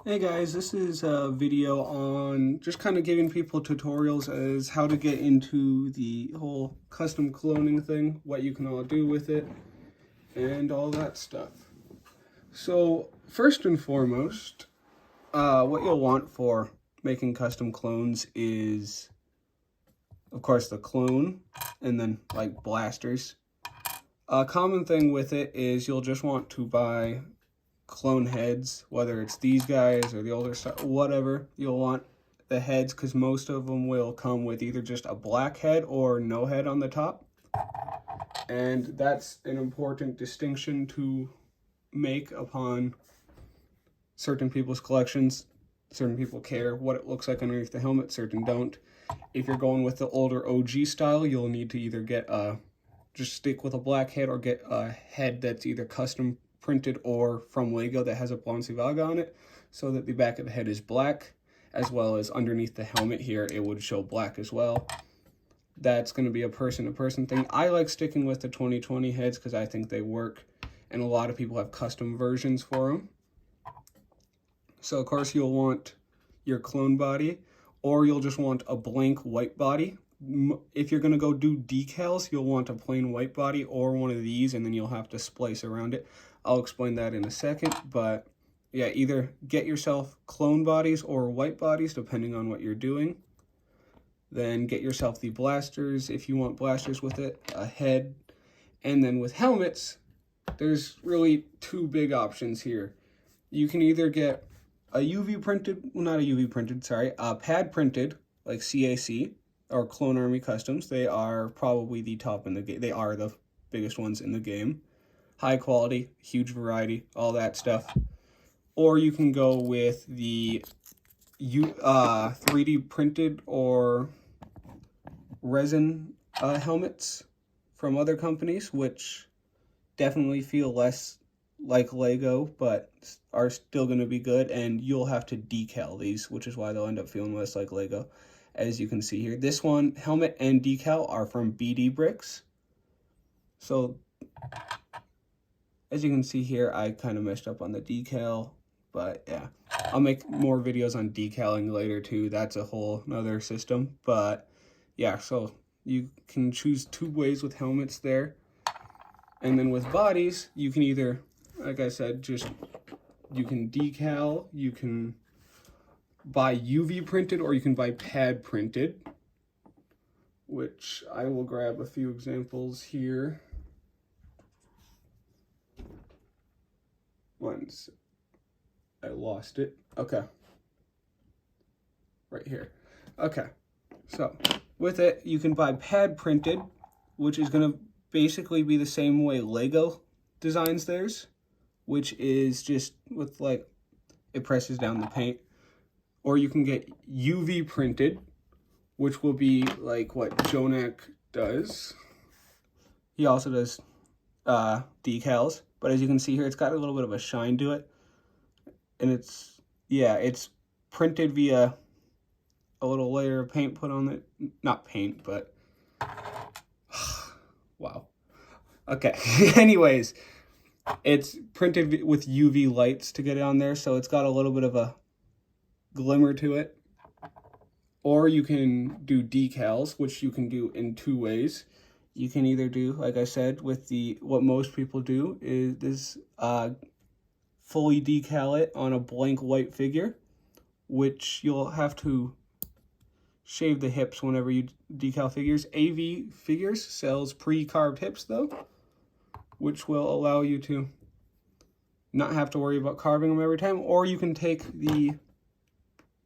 Hey guys, this is a video on just kind of giving people tutorials as how to get into the whole custom cloning thing, what you can all do with it, and all that stuff. So first and foremost, what you'll want for making custom clones is, of course, the clone, and then like blasters. A common thing with it is you'll just want to buy clone heads, whether it's these guys or the older stuff, whatever. You'll want the heads because most of them will come with either just a black head or no head on the top. And that's an important distinction to make upon certain people's collections. Certain people care what it looks like underneath the helmet, certain don't. If you're going with the older OG style, you'll need to either get just stick with a black head or get a head that's either custom printed or from Lego that has a Balenciaga on it, so that the back of the head is black, as well as underneath the helmet here it would show black as well. That's going to be a person-to-person thing. I like sticking with the 2020 heads because I think they work, and a lot of people have custom versions for them. So of course you'll want your clone body, or you'll just want a blank white body. If you're going to go do decals, you'll want a plain white body or one of these, and then you'll have to splice around it. I'll explain that in a second, but yeah, either get yourself clone bodies or white bodies, depending on what you're doing. Then get yourself the blasters, if you want blasters with it, a head. And then with helmets, there's really two big options here. You can either get a UV printed, well, not a UV printed, sorry, a pad printed, like CAC, or Clone Army Customs. They are probably the top in the game. They are the biggest ones in the game. High quality, huge variety, all that stuff. Or you can go with the 3D printed or resin helmets from other companies, which definitely feel less like Lego, but are still going to be good, and you'll have to decal these, which is why they'll end up feeling less like Lego, as you can see here. This one, helmet and decal, are from BD Bricks. So as you can see here, I kind of messed up on the decal, but yeah, I'll make more videos on decaling later too. That's a whole nother system, but yeah, so you can choose two ways with helmets there. And then with bodies, you can either, like I said, you can decal, you can buy UV printed, or you can buy pad printed, which I will grab a few examples here. Once I lost it. Okay. Right here. Okay. So with it, you can buy pad printed, which is going to basically be the same way Lego designs theirs, which is just with like, it presses down the paint. Or you can get UV printed, which will be like what Jonak does. He also does decals, but as you can see here, it's got a little bit of a shine to it, and it's printed via a little layer of paint put on it. Not paint, but wow. Okay. Anyways, it's printed with UV lights to get it on there, so it's got a little bit of a glimmer to it. Or you can do decals, which you can do in two ways. You can either do, like I said, with what most people do is fully decal it on a blank white figure, which you'll have to shave the hips whenever you decal figures. AV Figures sells pre-carved hips though, which will allow you to not have to worry about carving them every time. Or you can take the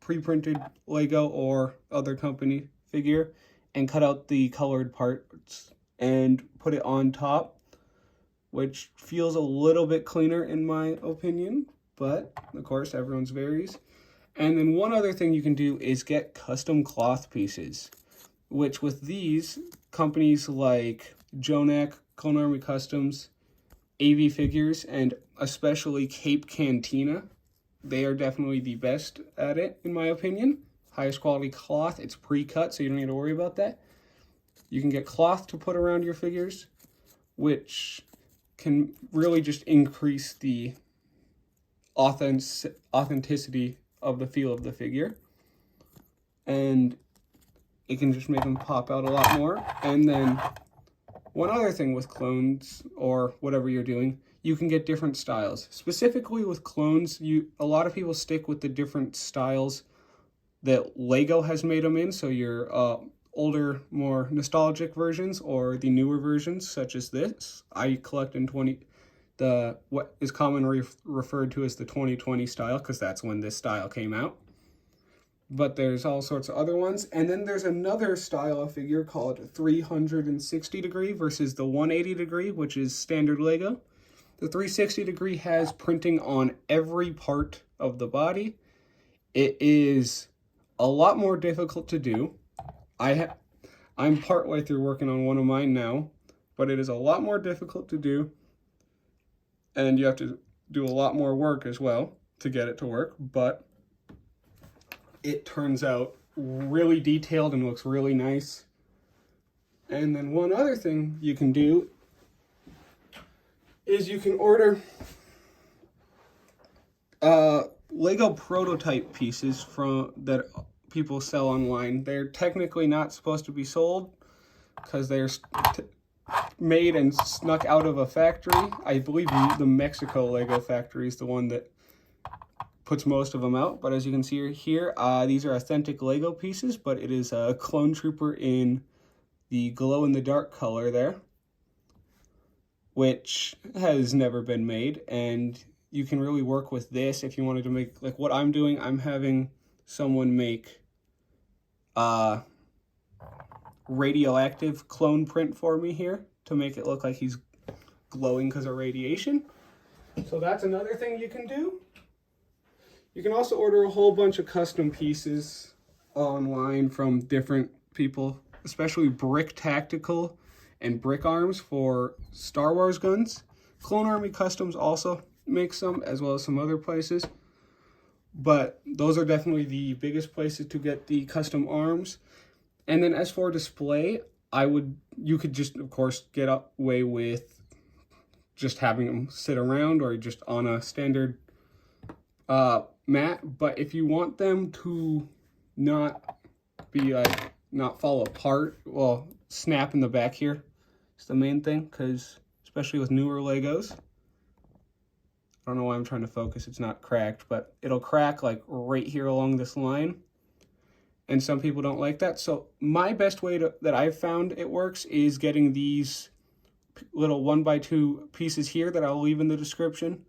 pre-printed Lego or other company figure and cut out the colored parts and put it on top, which feels a little bit cleaner in my opinion, but of course everyone's varies. And then one other thing you can do is get custom cloth pieces, which with these companies like Jonak, Clone Army Customs, AV Figures, and especially Cape Cantina, they are definitely the best at it, in my opinion. Highest quality cloth. It's pre-cut, so you don't need to worry about that. You can get cloth to put around your figures, which can really just increase the authenticity of the feel of the figure. And it can just make them pop out a lot more. And then one other thing with clones, or whatever you're doing, you can get different styles. Specifically with clones, a lot of people stick with the different styles that Lego has made them in. So your older, more nostalgic versions, or the newer versions, such as this. I collect in what is commonly referred to as the 2020 style, because that's when this style came out. But there's all sorts of other ones. And then there's another style of figure called 360 degree versus the 180 degree, which is standard Lego. The 360 degree has printing on every part of the body. It is a lot more difficult to do. I'm partway through working on one of mine now, but it is a lot more difficult to do. And you have to do a lot more work as well to get it to work, but it turns out really detailed and looks really nice. And then one other thing you can do is you can order Lego prototype pieces that people sell online. They're technically not supposed to be sold because they're made and snuck out of a factory. I believe the Mexico Lego factory is the one that puts most of them out, but as you can see here, these are authentic Lego pieces, but it is a Clone Trooper in the glow-in-the-dark color there, which has never been made, and you can really work with this if you wanted to make, like what I'm doing. I'm having someone make radioactive clone print for me here to make it look like he's glowing because of radiation. So that's another thing you can do. You can also order a whole bunch of custom pieces online from different people, especially Brick Tactical and Brick Arms for Star Wars guns. Clone Army Customs also makes some, as well as some other places. But those are definitely the biggest places to get the custom arms. And then as for display, you could just, of course, get away with just having them sit around or just on a standard mat. But if you want them to not be not fall apart, well, snap in the back here is the main thing, because especially with newer Legos, I don't know why I'm trying to focus, it's not cracked, but it'll crack like right here along this line, and some people don't like that. So my best way that I've found it works is getting these little 1x2 pieces here that I'll leave in the description,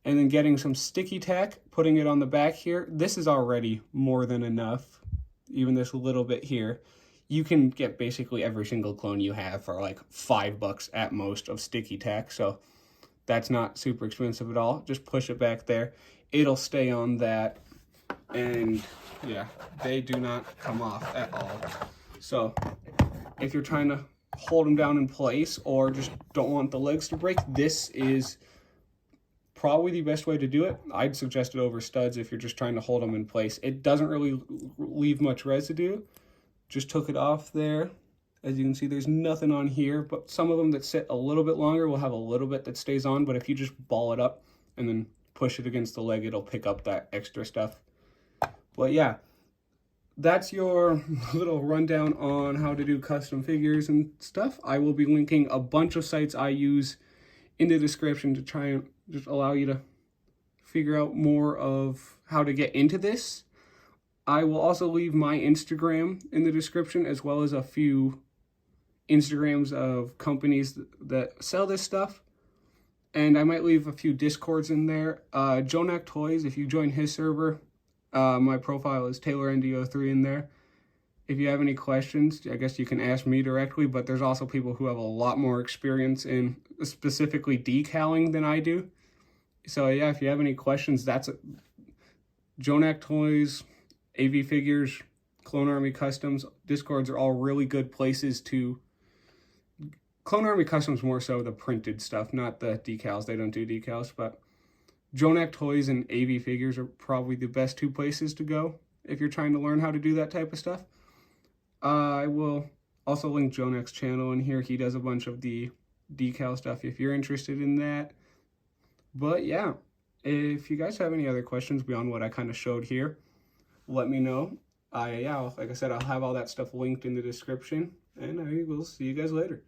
and then getting some sticky tack, putting it on the back here. This is already more than enough, even this little bit here. You can get basically every single clone you have for like $5 at most of sticky tack, so that's not super expensive at all. Just push it back there. It'll stay on that, and yeah, they do not come off at all. So if you're trying to hold them down in place or just don't want the legs to break, this is probably the best way to do it. I'd suggest it over studs if you're just trying to hold them in place. It doesn't really leave much residue. Just took it off there. As you can see, there's nothing on here, but some of them that sit a little bit longer will have a little bit that stays on, but if you just ball it up and then push it against the leg, it'll pick up that extra stuff. But yeah, that's your little rundown on how to do custom figures and stuff. I will be linking a bunch of sites I use in the description to try and just allow you to figure out more of how to get into this. I will also leave my Instagram in the description, as well as a few Instagrams of companies that sell this stuff. And I might leave a few Discords in there. Jonak Toys, if you join his server, my profile is TaylorND03 in there. If you have any questions, I guess you can ask me directly, but there's also people who have a lot more experience in specifically decaling than I do. So yeah, if you have any questions, that's it. Jonak Toys, AV Figures, Clone Army Customs, Discords are all really good places to... Clone Army Customs more so the printed stuff, not the decals. They don't do decals, but Jonak Toys and AV Figures are probably the best two places to go if you're trying to learn how to do that type of stuff. I will also link Jonak's channel in here. He does a bunch of the decal stuff if you're interested in that. But yeah, If you guys have any other questions beyond what I kind of showed here, let me know. Like I said, I'll have all that stuff linked in the description, and I will see you guys later.